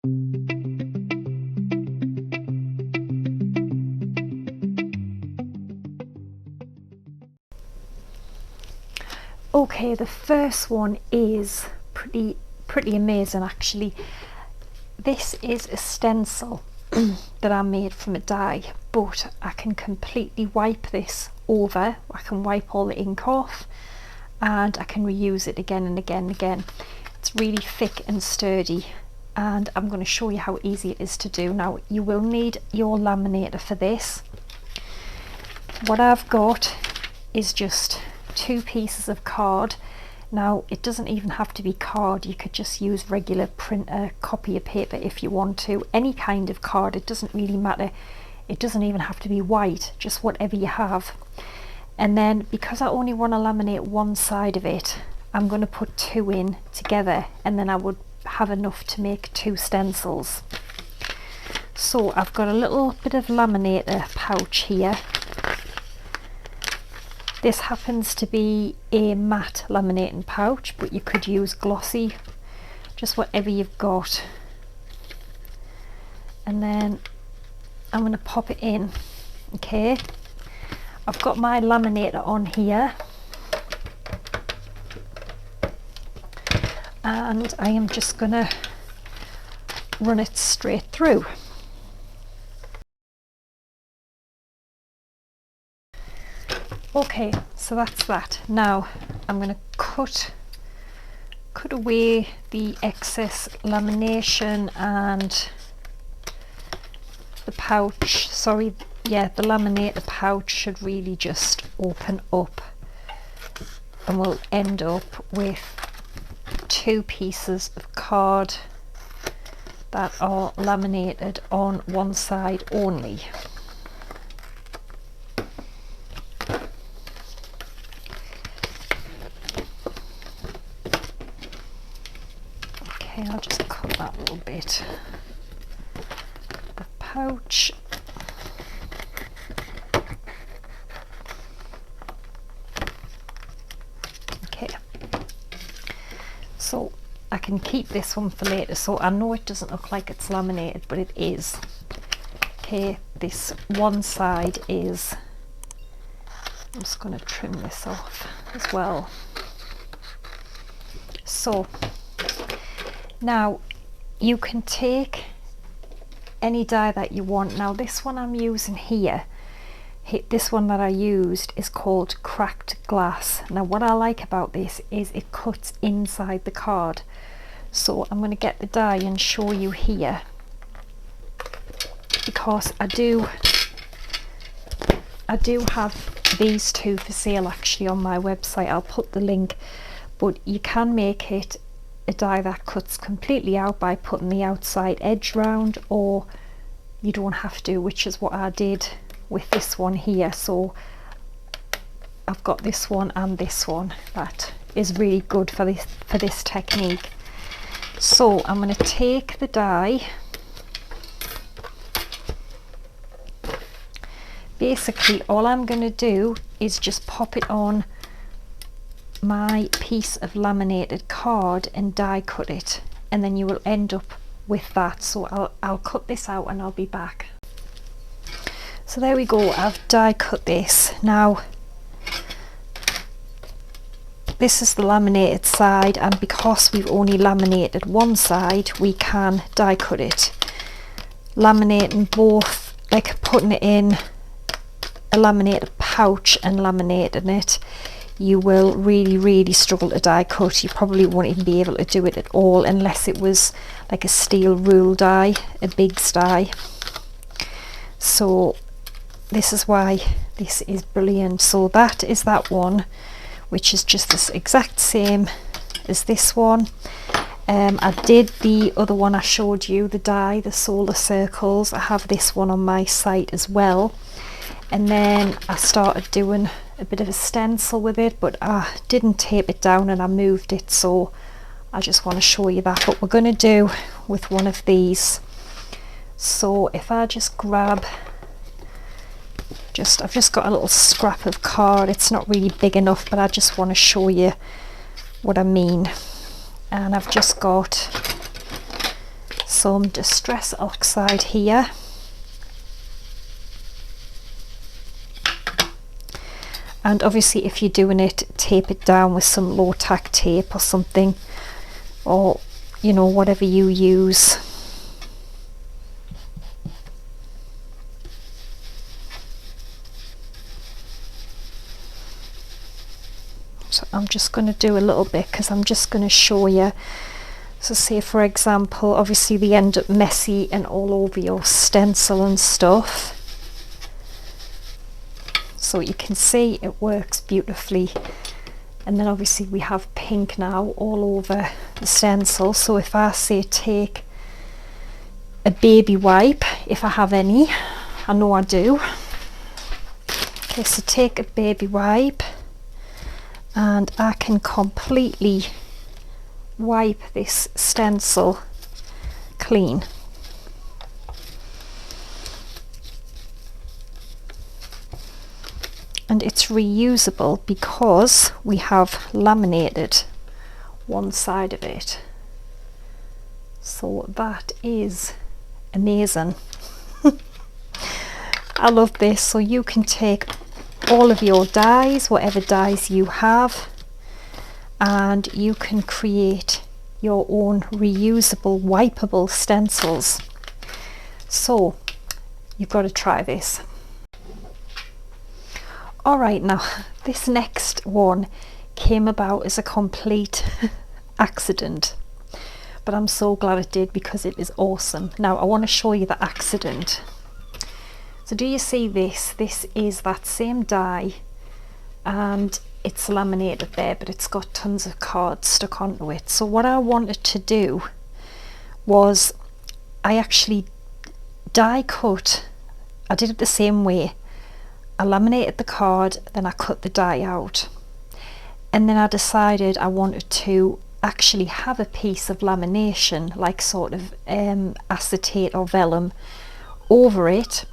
Okay, the first one is pretty amazing actually. This is a stencil that I made from a die, but I can completely wipe this over. I can wipe all the ink off and I can reuse it again and again and again. It's really thick and sturdy, and I'm going to show you how easy it is to do. Now, you will need your laminator for this. What I've got is just 2 pieces of card. Now, it doesn't even have to be card, you could just use regular printer copier paper if you want to. Any kind of card, it doesn't really matter. It doesn't even have to be white, just whatever you have. And then, because I only want to laminate one side of it, I'm going to put 2 in together, and then I would have enough to make 2 stencils. So I've got a little bit of laminator pouch here. This happens to be a matte laminating pouch, but you could use glossy, just whatever you've got. And then I'm going to pop it in. Okay, I've got my laminator on here, and I am just going to run it straight through. Okay, so that's that. Now I'm going to cut away the excess lamination and the pouch. Sorry, yeah, the laminator pouch should really just open up, and we'll end up with 2 pieces of card that are laminated on one side only. Okay, I'll just cut that little bit. The pouch. Okay, so I can keep this one for later. So I know it doesn't look like it's laminated, but it is. Okay, this one side is, I'm just going to trim this off as well. So now you can take any die that you want. Now this one I'm using here, this one that I used is called cracked glass. Now what I like about this is it cuts inside the card. So I'm going to get the die and show you here, because I do have these 2 for sale actually on my website. I'll put the link, but you can make it a die that cuts completely out by putting the outside edge round, or you don't have to, which is what I did with this one here. So I've got this one and this one that is really good for this technique. So I'm going to take the die, basically all I'm going to do is just pop it on my piece of laminated card and die cut it, and then you will end up with that. So I'll cut this out and I'll be back. So there we go, I've die cut this. Now this is the laminated side, and because we've only laminated one side, we can die cut it. Laminating both, like putting it in a laminated pouch and laminating it, you will really struggle to die cut. You probably won't even be able to do it at all unless it was like a steel rule die, a Bigs die. So this is why this is brilliant. So that is that one, which is just this exact same as this one. I did the other one I showed you, the die, the solar circles. I have this one on my site as well. And then I started doing a bit of a stencil with it, but I didn't tape it down and I moved it, so I just want to show you that. What we're going to do with one of these, so if I just grab, I've just got a little scrap of card. It's not really big enough, but I just want to show you what I mean. And I've just got some Distress Oxide here. And obviously if you're doing it, tape it down with some low tack tape or something, or you know, whatever you use. So I'm just going to do a little bit because I'm just going to show you. So say for example, obviously they end up messy and all over your stencil and stuff. So you can see it works beautifully. And then obviously we have pink now all over the stencil. So if I say take a baby wipe, if I have any, I know I do. Okay, so take a baby wipe and I can completely wipe this stencil clean. And it's reusable because we have laminated one side of it. So that is amazing. I love this. So you can take all of your dies, whatever dies you have, and you can create your own reusable, wipeable stencils. So you've got to try this. Alright, now this next one came about as a complete accident, but I'm so glad it did because it is awesome. Now I want to show you the accident. So do you see this? This is that same die and it's laminated there, but it's got tons of cards stuck onto it. So what I wanted to do was I actually die cut. I did it the same way. I laminated the card, then I cut the die out, and then I decided I wanted to actually have a piece of lamination, like sort of acetate or vellum over it.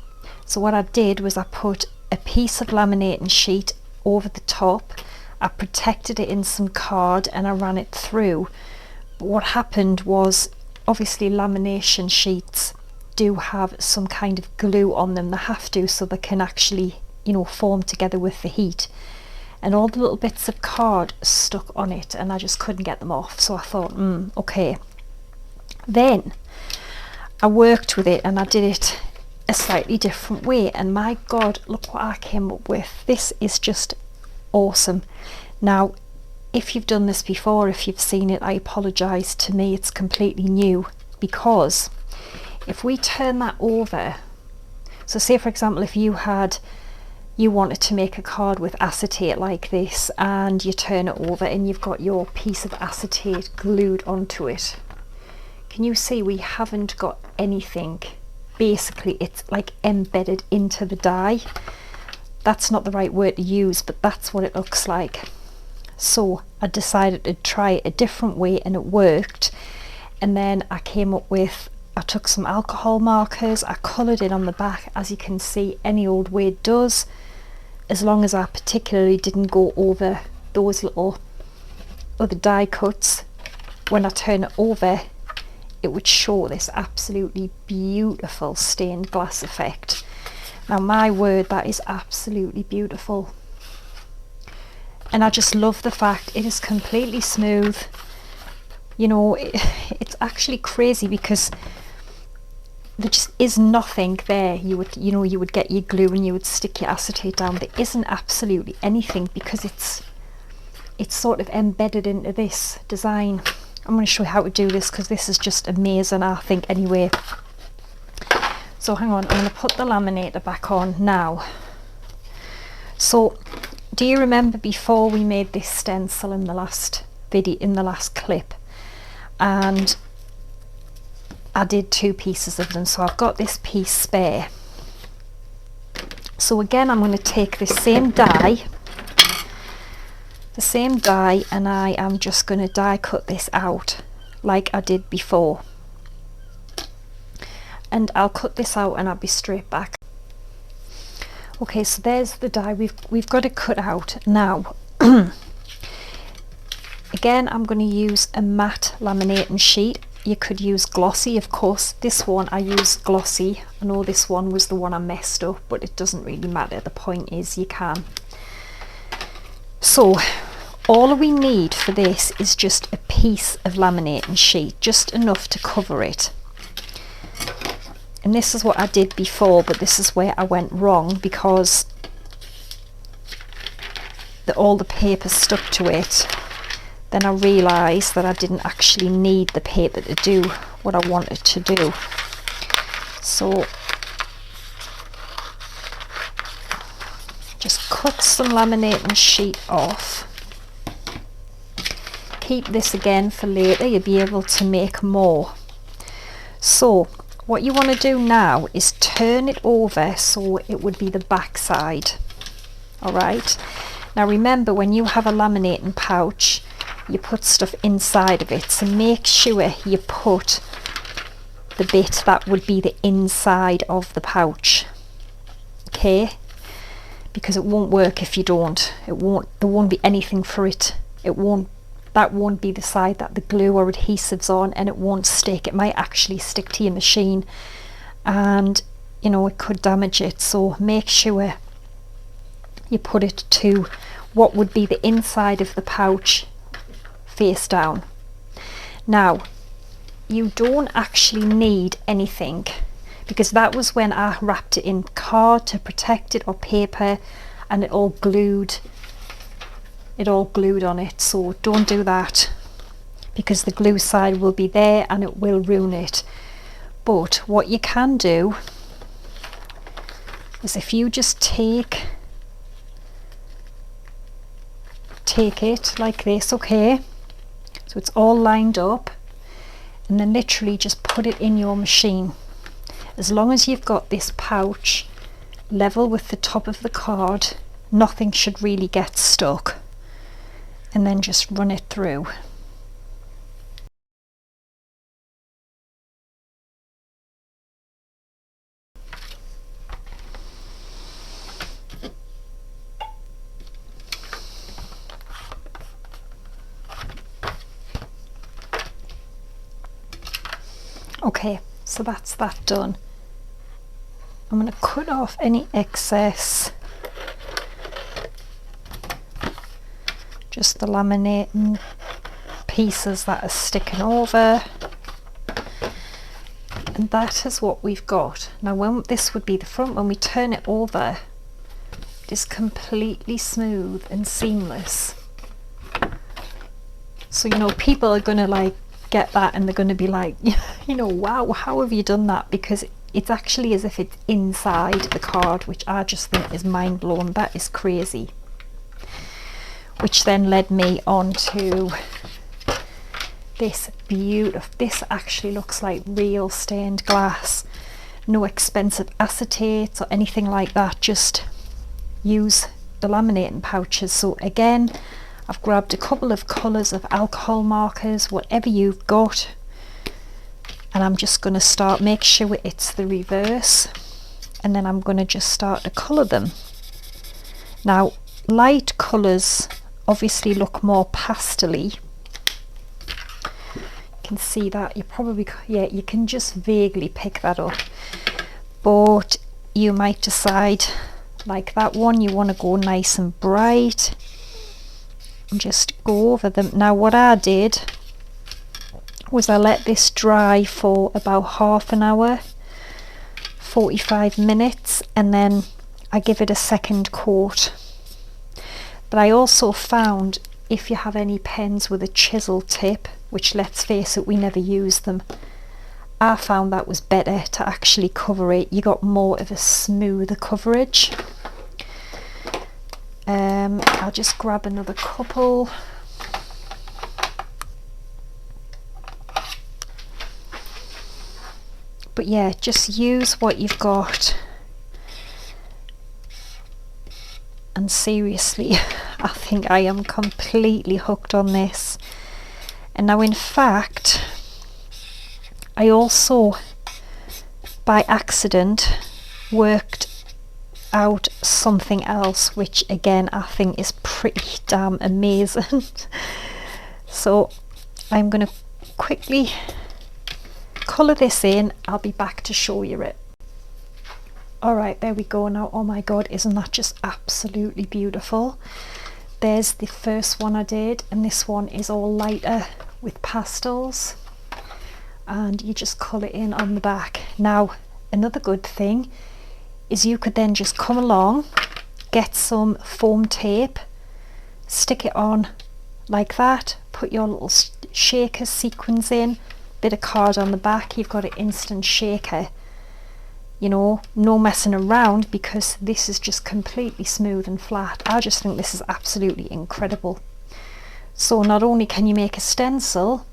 So what I did was I put a piece of laminating sheet over the top, I protected it in some card and I ran it through. But what happened was, obviously lamination sheets do have some kind of glue on them. They have to, so they can actually, you know, form together with the heat, and all the little bits of card stuck on it and I just couldn't get them off. So I thought, okay. Then I worked with it and I did it a slightly different way, and my god, look what I came up with. This is just awesome. Now if you've done this before, if you've seen it, I apologize. To me it's completely new, because if we turn that over, so say for example if you wanted to make a card with acetate like this, and you turn it over and you've got your piece of acetate glued onto it, can you see we haven't got anything? Basically it's like embedded into the die. That's not the right word to use, but that's what it looks like. So I decided to try a different way and it worked. And then I came up with, I took some alcohol markers, I coloured in on the back, as you can see, any old way it does, as long as I particularly didn't go over those little other die cuts. When I turn it over, it would show this absolutely beautiful stained glass effect. Now my word, that is absolutely beautiful. And I just love the fact it is completely smooth. You know, it's actually crazy because there just is nothing there. You would get your glue and you would stick your acetate down. There isn't absolutely anything because it's sort of embedded into this design. I'm going to show you how to do this because this is just amazing, I think, anyway. So hang on, I'm going to put the laminator back on now. So do you remember before we made this stencil in the last video, in the last clip, and I did 2 pieces of them, so I've got this piece spare. So again I'm going to take the same die, and I am just going to die cut this out like I did before, and I'll cut this out and I'll be straight back. Okay, so there's the die we've got to cut out now. Again, I'm going to use a matte laminating sheet. you could use glossy. Of course, this one I used glossy. I know this one was the one I messed up, but it doesn't really matter. The point is you can. So all we need for this is just a piece of laminating sheet, just enough to cover it. And this is what I did before, but this is where I went wrong, because all the paper stuck to it. Then I realised that I didn't actually need the paper to do what I wanted to do. So just cut some laminating sheet off. Keep this again for later, you'll be able to make more. So what you want to do now is turn it over so it would be the back side. Alright, now remember, when you have a laminating pouch, you put stuff inside of it, so make sure you put the bit that would be the inside of the pouch, okay? Because it won't work if you don't. There won't be anything for it. That won't be the side that the glue or adhesive's on, and it won't stick. It might actually stick to your machine, and you know, it could damage it. So make sure you put it to what would be the inside of the pouch, face down. Now you don't actually need anything, because that was when I wrapped it in card to protect it, or paper, and it all glued on it. So don't do that, because the glue side will be there and it will ruin it. But what you can do is, if you just take it like this, okay, so it's all lined up, and then literally just put it in your machine. As long as you've got this pouch level with the top of the card, nothing should really get stuck. And then just run it through. Okay, so that's that done. I'm going to cut off any excess, just the laminating pieces that are sticking over, and that is what we've got. Now when this would be the front, when we turn it over, it is completely smooth and seamless. So you know, people are going to like get that, and they're going to be like, you know, wow, how have you done that? Because it's actually as if it's inside the card, which I just think is mind blowing. That is crazy. Which then led me on to this beautiful, this actually looks like real stained glass. No expensive acetates or anything like that, just use the laminating pouches. So again, I've grabbed a couple of colours of alcohol markers, whatever you've got, and I'm just going to start, make sure it's the reverse, and then I'm going to just start to colour them. Now light colours obviously look more pastel-y. You can see that, you probably, yeah, you can just vaguely pick that up, but you might decide, like that one, you want to go nice and bright and just go over them. Now what I did was I let this dry for about half an hour, 45 minutes, and then I give it a second coat. But I also found, if you have any pens with a chisel tip, which let's face it, we never use them, I found that was better to actually cover it. You got more of a smoother coverage. I'll just grab another couple. But yeah, just use what you've got. And seriously, I think I am completely hooked on this. And now in fact, I also by accident worked out something else, which again I think is pretty damn amazing. So I'm going to quickly colour this in. I'll be back to show you it. Alright, there we go now. Oh my god, isn't that just absolutely beautiful? There's the first one I did, and this one is all lighter with pastels, and you just colour in on the back. Now, another good thing is you could then just come along, get some foam tape, stick it on like that, put your little shaker sequins in, bit of card on the back, you've got an instant shaker. You know, no messing around, because this is just completely smooth and flat. I just think this is absolutely incredible. So not only can you make a stencil,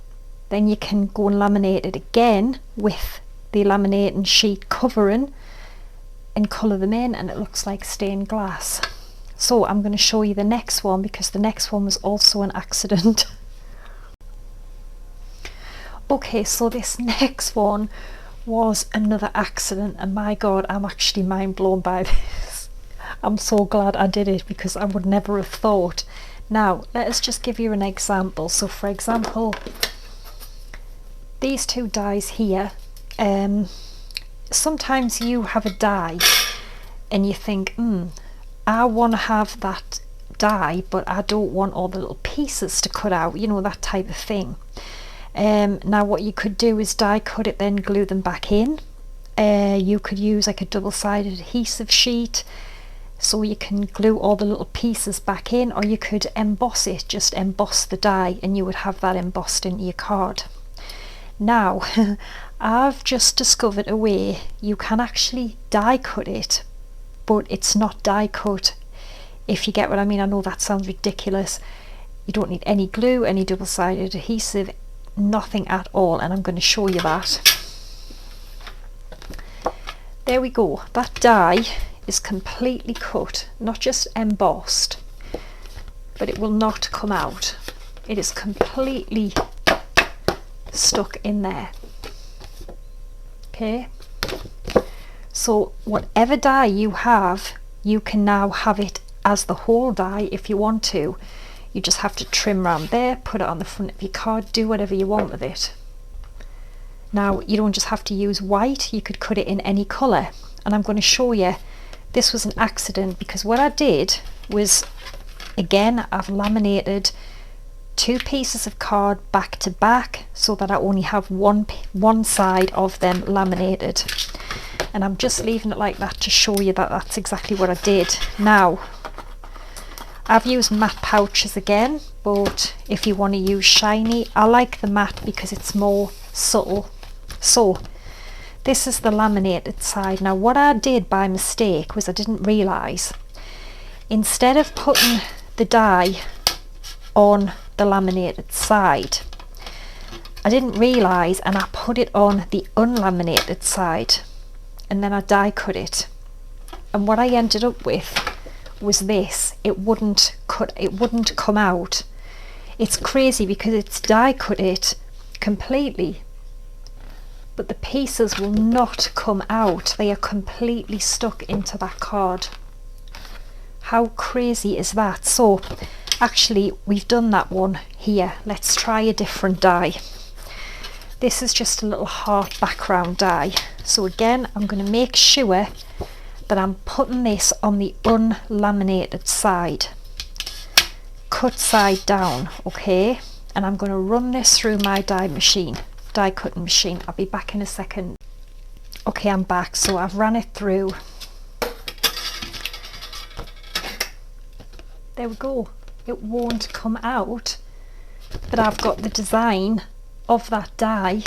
then you can go and laminate it again with the laminating sheet covering and colour them in, and it looks like stained glass. So I'm going to show you the next one, because the next one was also an accident. Okay, so this next one was another accident, and my god, I'm actually mind blown by this. I'm so glad I did it, because I would never have thought. Now let us just give you an example. So for example, these two dies here, sometimes you have a die and you think, I want to have that die, but I don't want all the little pieces to cut out, you know, that type of thing. Now what you could do is die cut it, then glue them back in. You could use like a double-sided adhesive sheet, so you can glue all the little pieces back in, or you could emboss it, just emboss the die, and you would have that embossed into your card. Now I've just discovered a way you can actually die cut it, but it's not die cut, if you get what I mean. I know that sounds ridiculous. You don't need any glue, any double-sided adhesive, nothing at all, and I'm going to show you that. There we go. That die is completely cut, not just embossed, but it will not come out. It is completely stuck in there. Okay, so whatever die you have, you can now have it as the whole die if you want to. You just have to trim around there, put it on the front of your card, do whatever you want with it. Now you don't just have to use white, you could cut it in any colour, and I'm going to show you. This was an accident, because what I did was, again, I've laminated two pieces of card back to back so that I only have one side of them laminated, and I'm just leaving it like that to show you that that's exactly what I did. Now I've used matte pouches again, but if you want to use shiny, I like the matte because it's more subtle. So this is the laminated side. Now what I did by mistake was, I didn't realise, instead of putting the die on the laminated side, I didn't realise, and I put it on the unlaminated side, and then I die cut it, and what I ended up with was this. It wouldn't come out. It's crazy, because it's die cut it completely, but the pieces will not come out. They are completely stuck into that card. How crazy is that? So actually we've done that one here. Let's try a different die. This is just a little heart background die. So again, I'm going to make sure that I'm putting this on the unlaminated side, cut side down, okay, and I'm going to run this through my die cutting machine. I'll be back in a second. Okay, I'm back. So I've ran it through. There we go. It won't come out, but I've got the design of that die,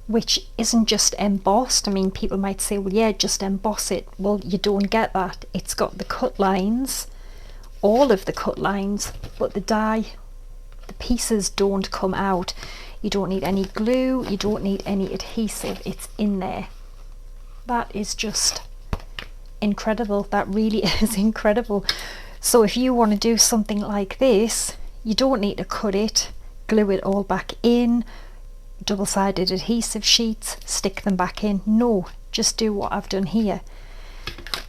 which isn't just embossed. I mean, people might say, well, yeah, just emboss it. Well, you don't get that. It's got the cut lines, all of the cut lines, but the die, the pieces don't come out. You don't need any glue, you don't need any adhesive, it's in there. That is just incredible. That really is incredible. So if you want to do something like this, you don't need to cut it, glue it all back in, double-sided adhesive sheets, stick them back in. No, just do what I've done here.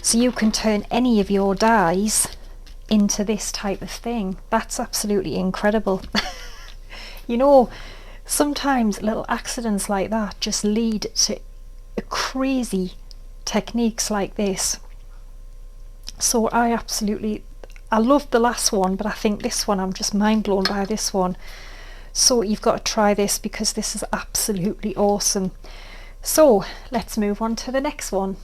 So you can turn any of your dies into this type of thing. That's absolutely incredible. You know, sometimes little accidents like that just lead to crazy techniques like this. So I loved the last one, but I think this one, I'm just mind blown by this one. So you've got to try this because this is absolutely awesome. So let's move on to the next one.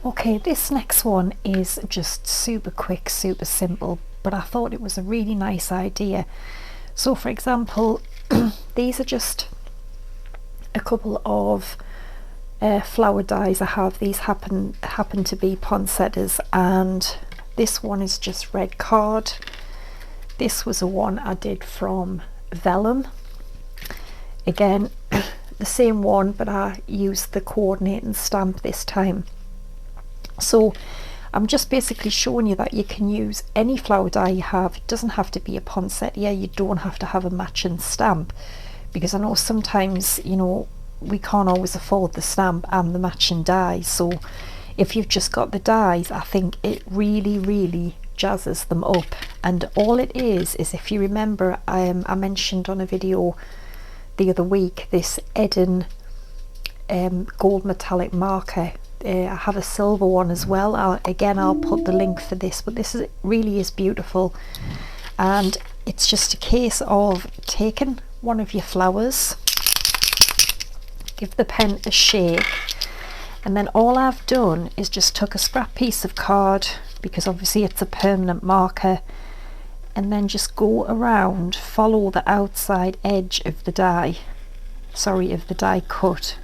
Okay, this next one is just super quick, super simple, but I thought it was a really nice idea. So for example, these are just a couple of flower dies I have. These happen to be poinsettias, and this one is just red card. This was a one I did from vellum. Again, the same one, but I used the coordinating stamp this time. So I'm just basically showing you that you can use any flower die you have. It doesn't have to be a poinsettia. You don't have to have a matching stamp, because I know sometimes, you know, we can't always afford the stamp and the matching die. So if you've just got the dies, I think it really jazzes them up. And all it is if you remember, I mentioned on a video the other week this Eden gold metallic marker. I have a silver one as well. I'll put the link for this, but this really is beautiful. And it's just a case of taking one of your flowers, give the pen a shake, and then all I've done is just took a scrap piece of card, because obviously it's a permanent marker, and then just go around, follow the outside edge of the die cut.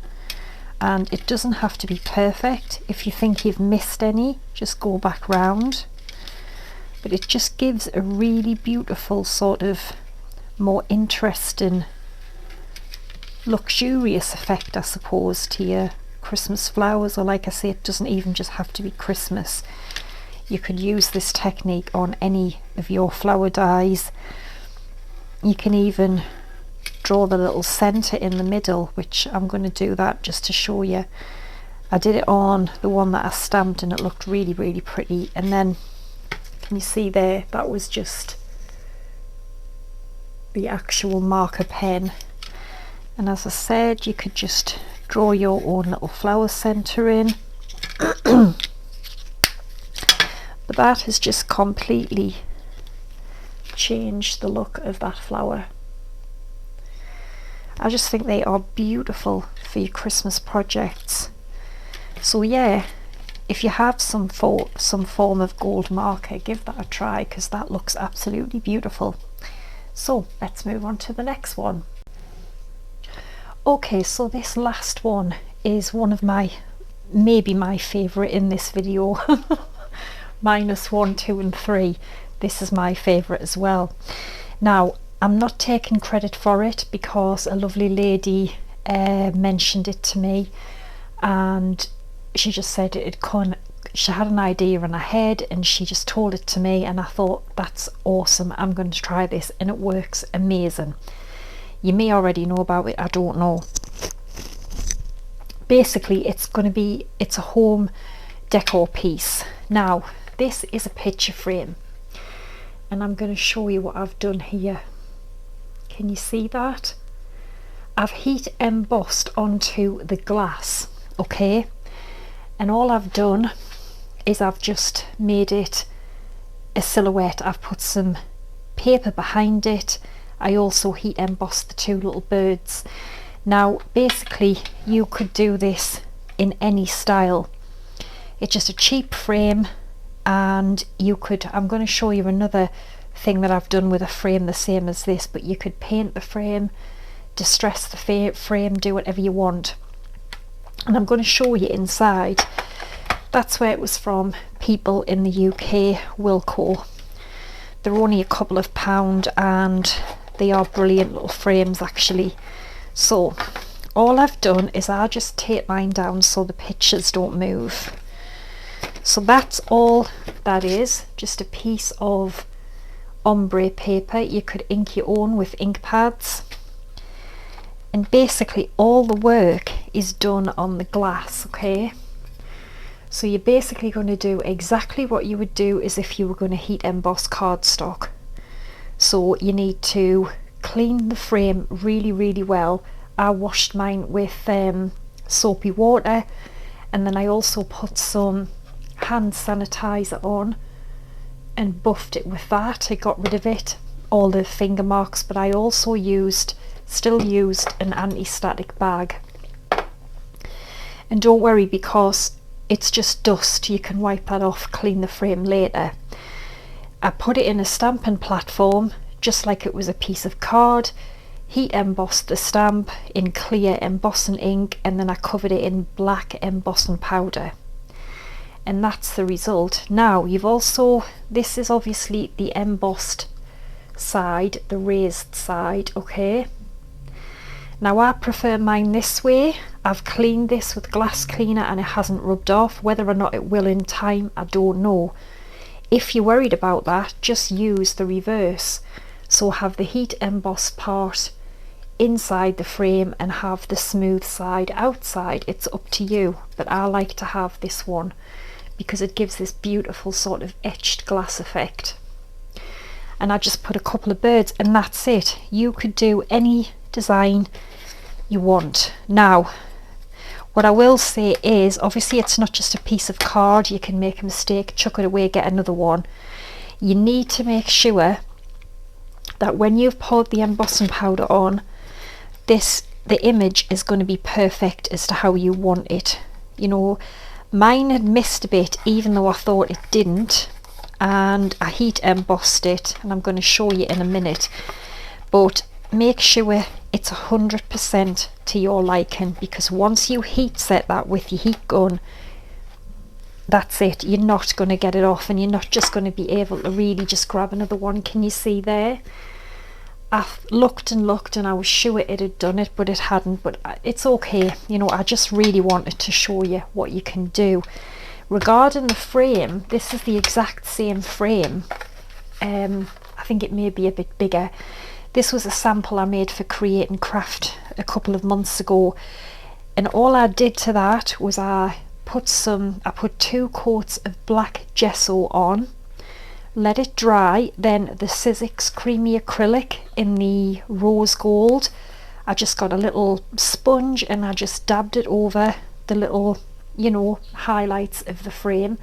And it doesn't have to be perfect. If you think you've missed any, just go back round. But it just gives a really beautiful, sort of more interesting, luxurious effect, I suppose, to your Christmas flowers. Or like I say, it doesn't even just have to be Christmas. You could use this technique on any of your flower dies. You can even draw the little center in the middle, which I'm going to do that just to show you. I did it on the one that I stamped and it looked really pretty. And then can you see there, that was just the actual marker pen. And as I said, you could just draw your own little flower center in. But that has just completely changed the look of that flower. I just think they are beautiful for your Christmas projects. So yeah, if you have some form of gold marker, give that a try, because that looks absolutely beautiful. So let's move on to the next one. Okay, so this last one is one of maybe my favourite in this video. Minus 1, 2 and 3. This is my favourite as well. Now, I'm not taking credit for it, because a lovely lady mentioned it to me, and she just said she had an idea in her head and she just told it to me, and I thought, that's awesome, I'm going to try this, and it works amazing. You may already know about it, I don't know. Basically, it's a home decor piece. Now, this is a picture frame, and I'm going to show you what I've done here. Can you see that? I've heat embossed onto the glass, okay? And all I've done is I've just made it a silhouette. I've put some paper behind it. I also heat embossed the two little birds. Now, basically, you could do this in any style. It's just a cheap frame, and you could, I'm going to show you another thing that I've done with a frame the same as this, but you could paint the frame, distress the frame, do whatever you want. And I'm going to show you inside. That's where it was from, people in the UK, Wilko. They're only a couple of £, and they are brilliant little frames actually. So all I've done is I just tape mine down so the pictures don't move. So that's all that is, just a piece of ombre paper. You could ink your own with ink pads, and basically all the work is done on the glass, okay? So you're basically going to do exactly what you would do as if you were going to heat emboss cardstock. So you need to clean the frame really well. I washed mine with soapy water, and then I also put some hand sanitizer on and buffed it with that. I got rid of it, all the finger marks, but I also still used an anti-static bag. And don't worry, because it's just dust, you can wipe that off, clean the frame later. I put it in a stamping platform just like it was a piece of card, heat embossed the stamp in clear embossing ink, and then I covered it in black embossing powder. And that's the result. Now you've also, this is obviously the embossed side, the raised side, okay? Now I prefer mine this way. I've cleaned this with glass cleaner and it hasn't rubbed off. Whether or not it will in time, I don't know. If you're worried about that, just use the reverse. So have the heat embossed part inside the frame and have the smooth side outside. It's up to you, but I like to have this one because it gives this beautiful sort of etched glass effect. And I just put a couple of birds and that's it. You could do any design you want. Now what I will say is, obviously it's not just a piece of card. You can make a mistake, chuck it away, get another one. You need to make sure that when you've poured the embossing powder on, the image is going to be perfect as to how you want it. You know, mine had missed a bit even though I thought it didn't, and I heat embossed it, and I'm going to show you in a minute. But make sure it's 100% to your liking, because once you heat set that with your heat gun, that's it. You're not going to get it off, and you're not just going to be able to really just grab another one. Can you see there? I've looked and looked and I was sure it had done it, but it hadn't. But it's okay, you know, I just really wanted to show you what you can do. Regarding the frame, this is the exact same frame. I think it may be a bit bigger. This was a sample I made for Create and Craft a couple of months ago, and all I did to that was I put 2 coats of black gesso on, let it dry, then the Sizzix creamy acrylic in the rose gold. I just got a little sponge and I just dabbed it over the little, you know, highlights of the frame.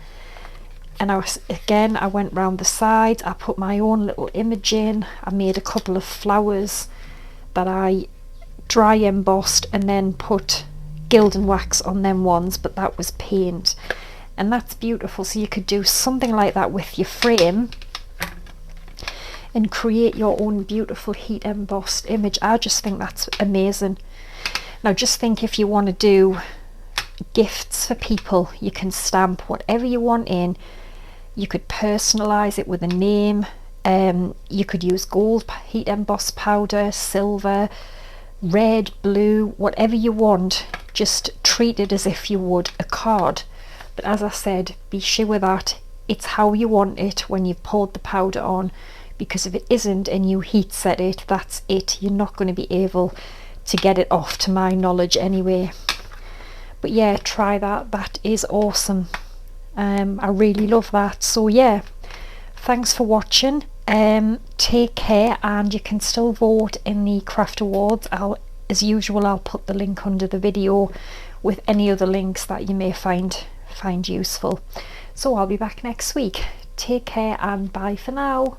And I went round the sides, I put my own little image in, I made a couple of flowers that I dry embossed and then put gilding wax on them ones, but that was paint. And that's beautiful. So you could do something like that with your frame and create your own beautiful heat embossed image. I just think that's amazing. Now just think, if you want to do gifts for people, you can stamp whatever you want in. You could personalize it with a name. You could use gold heat embossed powder, silver, red, blue, whatever you want. Just treat it as if you would a card. But as I said, be sure that it's how you want it when you've poured the powder on, because if it isn't and you heat set it, that's it. You're not going to be able to get it off, to my knowledge anyway. But yeah, try that. That is awesome. I really love that. So yeah, thanks for watching. Take care, and you can still vote in the craft awards. As usual, I'll put the link under the video with any other links that you may find useful. So I'll be back next week. Take care and bye for now.